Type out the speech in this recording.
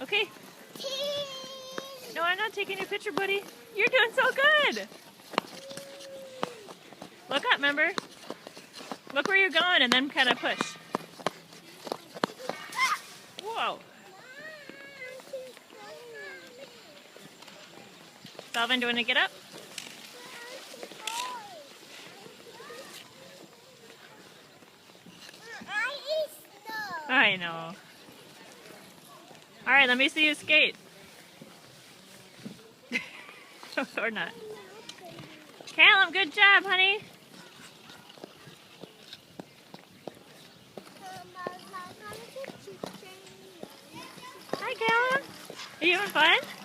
Okay. No, I'm not taking your picture, buddy. You're doing so good. Look up, remember? Look where you're going and then kind of push. Whoa. Salvin, do you want to get up? I know. Alright, let me see you skate. Or not. Callum, good job, honey. Hi, Callum. Are you having fun?